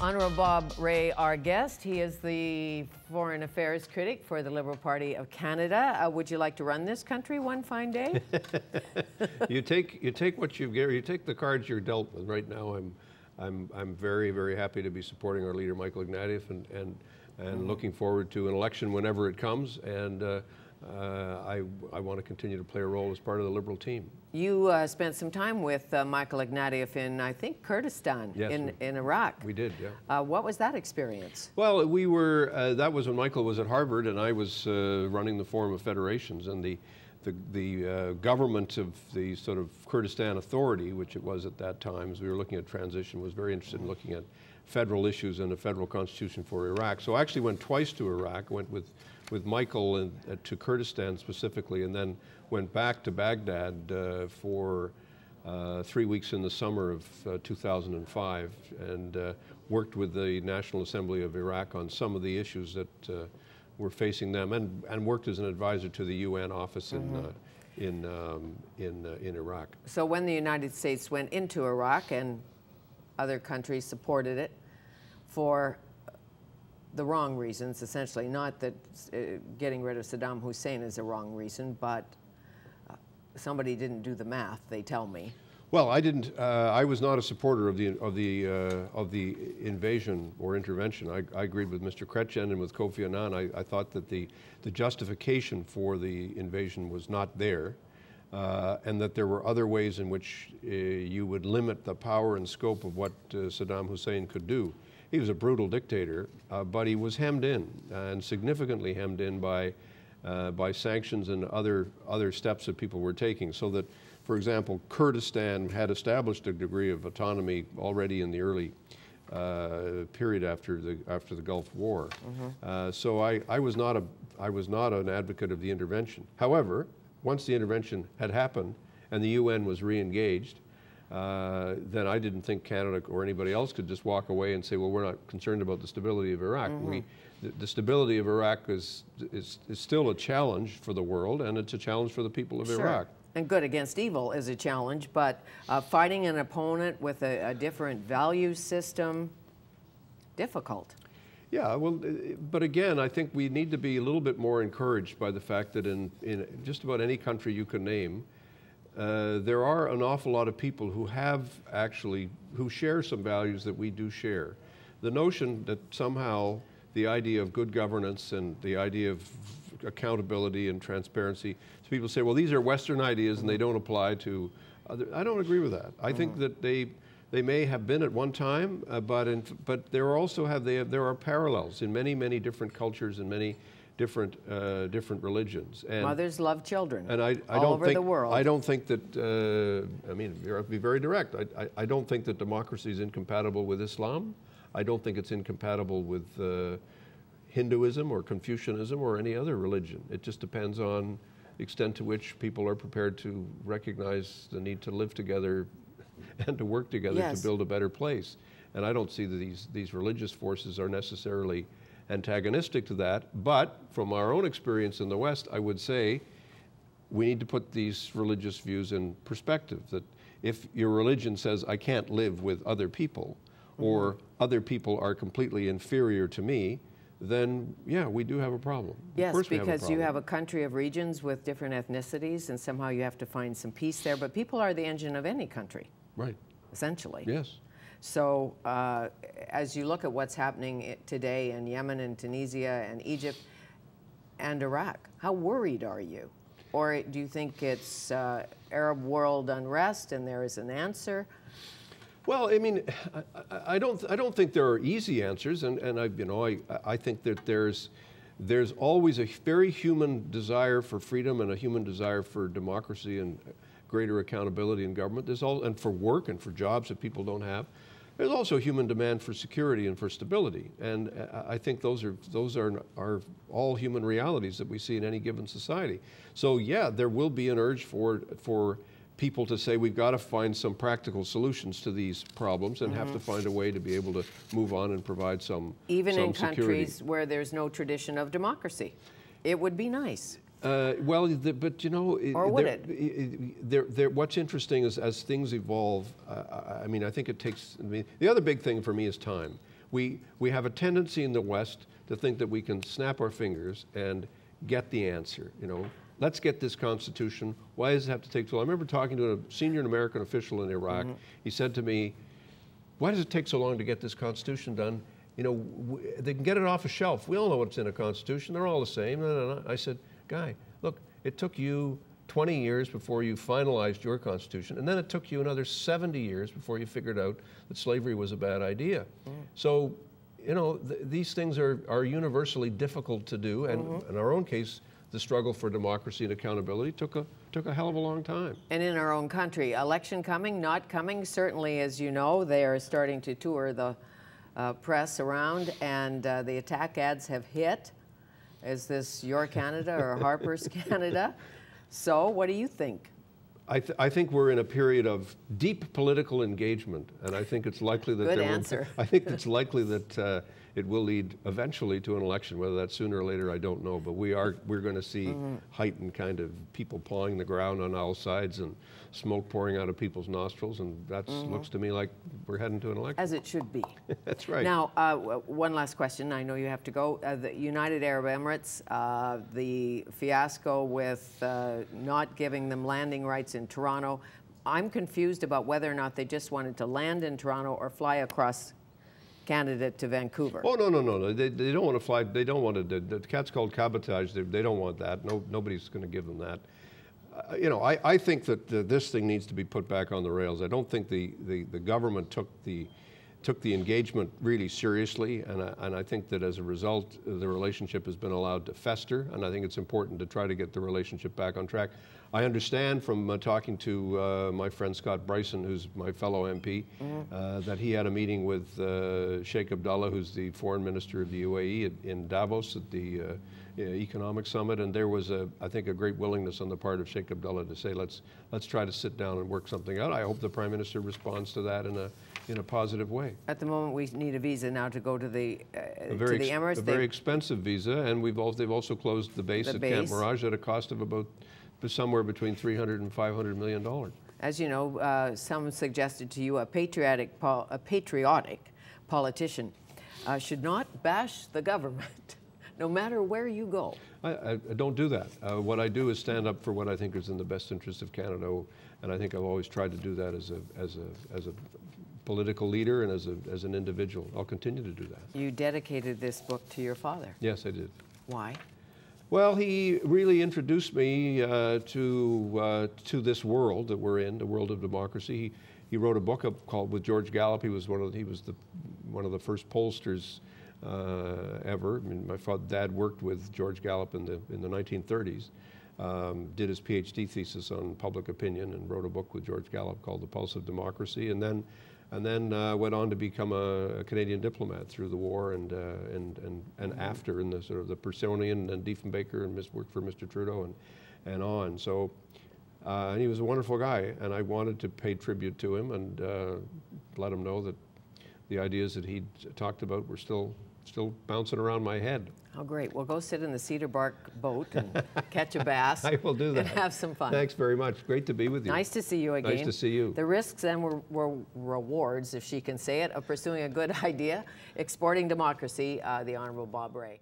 Honorable Bob Rae, our guest. He is the foreign affairs critic for the Liberal Party of Canada. Would you like to run this country one fine day? You take what you get. You take the cards you're dealt with. Right now, I'm very, very happy to be supporting our leader Michael Ignatieff and looking forward to an election whenever it comes. And I want to continue to play a role as part of the Liberal team. You spent some time with Michael Ignatieff in, I think, Kurdistan, yes, in Iraq. We did, yeah. What was that experience? Well, we were, that was when Michael was at Harvard and I was running the Forum of Federations, and the government of the sort of Kurdistan Authority, which it was at that time, as we were looking at transition, was very interested in looking at federal issues and a federal constitution for Iraq. So I actually went twice to Iraq, went with Michael to Kurdistan specifically, and then went back to Baghdad for 3 weeks in the summer of 2005 and worked with the National Assembly of Iraq on some of the issues that were facing them, and worked as an advisor to the UN office in Iraq. So when the United States went into Iraq and other countries supported it for the wrong reasons, essentially, not that getting rid of Saddam Hussein is a wrong reason, but somebody didn't do the math, they tell me. Well, I didn't. I was not a supporter of the invasion or intervention. I agreed with Mr. Chrétien and with Kofi Annan. I thought that the justification for the invasion was not there, and that there were other ways in which you would limit the power and scope of what Saddam Hussein could do. He was a brutal dictator, but he was hemmed in, and significantly hemmed in by sanctions and other steps that people were taking. So that, for example, Kurdistan had established a degree of autonomy already in the early period after the Gulf War. So I was not an advocate of the intervention. However, once the intervention had happened and the UN was re-engaged, then I didn't think Canada or anybody else could just walk away and say, well, we're not concerned about the stability of Iraq. The stability of Iraq is still a challenge for the world, and it's a challenge for the people of Iraq. And good against evil is a challenge, but fighting an opponent with a different value system, difficult. Yeah, well, but again, I think we need to be a little bit more encouraged by the fact that in just about any country you can name, there are an awful lot of people who who share some values that we do share. The notion that somehow the idea of good governance and the idea of accountability and transparency, so people say, well, these are Western ideas and they don't apply to other. I don't agree with that. I think that they may have been at one time, but there are parallels in many different cultures and many different religions. And mothers love children, and I all don't over think, the world. I don't think that, I mean, you have to be very direct. I don't think that democracy is incompatible with Islam. I don't think it's incompatible with Hinduism or Confucianism or any other religion. It just depends on the extent to which people are prepared to recognize the need to live together and to work together to build a better place. And I don't see that these religious forces are necessarily antagonistic to that, but from our own experience in the West, I would say we need to put these religious views in perspective, that if your religion says I can't live with other people, or other people are completely inferior to me, then yeah, we do have a problem. Yes, because you have a country of regions with different ethnicities, and somehow you have to find some peace there, but people are the engine of any country. Right. Essentially. Yes. So as you look at what's happening today in Yemen and Tunisia and Egypt and Iraq, how worried are you? Or do you think it's Arab world unrest and there is an answer? Well, I mean, I don't think there are easy answers, and I think that there's always a very human desire for freedom and a human desire for democracy and greater accountability in government. And for work and for jobs that people don't have. There's also a human demand for security and for stability, and I think those are all human realities that we see in any given society. So yeah, there will be an urge for people to say we've got to find some practical solutions to these problems and have to find a way to be able to move on and provide some even in security. Countries where there's no tradition of democracy. It would be nice. But you know, or would it? What's interesting is as things evolve. I mean, I think it takes. I mean, the other big thing for me is time. we have a tendency in the West to think that we can snap our fingers and get the answer. You know, let's get this Constitution. Why does it have to take so long? I remember talking to a senior American official in Iraq. He said to me, why does it take so long to get this Constitution done? You know, they can get it off a shelf. We all know what's in a Constitution. They're all the same. No. I said, guy, look, it took you 20 years before you finalized your Constitution, and then it took you another 70 years before you figured out that slavery was a bad idea. So, you know, these things are universally difficult to do, and in our own case, the struggle for democracy and accountability took a hell of a long time. And in our own country, election coming, not coming, certainly, as you know, they are starting to tour the press around, and the attack ads have hit. Is this Your Canada or Harper's Canada? So what do you think? I think we're in a period of deep political engagement, and I think it's likely that Good answer. I think it's likely that it will lead eventually to an election. Whether that's sooner or later, I don't know. But we're going to see heightened kind of people pawing the ground on all sides and smoke pouring out of people's nostrils, and that looks to me like we're heading to an election. As it should be. That's right. Now, one last question. I know you have to go. The United Arab Emirates, the fiasco with not giving them landing rights in Toronto. I'm confused about whether or not they just wanted to land in Toronto or fly across Canada to Vancouver. Oh, no. They don't want to fly. They don't want to. The cat's called cabotage. They don't want that. No, nobody's going to give them that. You know, I think that this thing needs to be put back on the rails. I don't think the government took the engagement really seriously, and I think that as a result, the relationship has been allowed to fester, and I think it's important to try to get the relationship back on track. I understand from talking to my friend Scott Bryson, who's my fellow MP, that he had a meeting with Sheikh Abdullah, who's the foreign minister of the UAE, in Davos at the economic summit, and there was I think a great willingness on the part of Sheikh Abdullah to say let's try to sit down and work something out. I hope the Prime Minister responds to that in a positive way. At the moment, we need a visa now to go to the Emirates. A very expensive visa, and they've also closed the base at Camp Mirage at a cost of about somewhere between $300 and $500 million. As you know, some suggested to you a patriotic politician should not bash the government, no matter where you go. I don't do that. What I do is stand up for what I think is in the best interest of Canada, and I think I've always tried to do that as a political leader and as an individual. I'll continue to do that. You dedicated this book to your father. Yes, I did. Why? Well, he really introduced me to this world that we're in, the world of democracy. He wrote a book called with George Gallup. He was one of the first pollsters ever. I mean, my dad worked with George Gallup in the 1930s. Did his PhD thesis on public opinion and wrote a book with George Gallup called The Pulse of Democracy, and then went on to become a Canadian diplomat through the war and after in the sort of the Pearsonian and Diefenbaker and worked for Mr. Trudeau and on. So and he was a wonderful guy, and I wanted to pay tribute to him and let him know that the ideas that he'd talked about were still bouncing around my head. Oh, great. Well, go sit in the cedar bark boat and catch a bass. I will do that. And have some fun. Thanks very much. Great to be with you. Nice to see you again. Nice to see you. The risks and rewards, if she can say it, of pursuing a good idea, exporting democracy, the Honourable Bob Rae.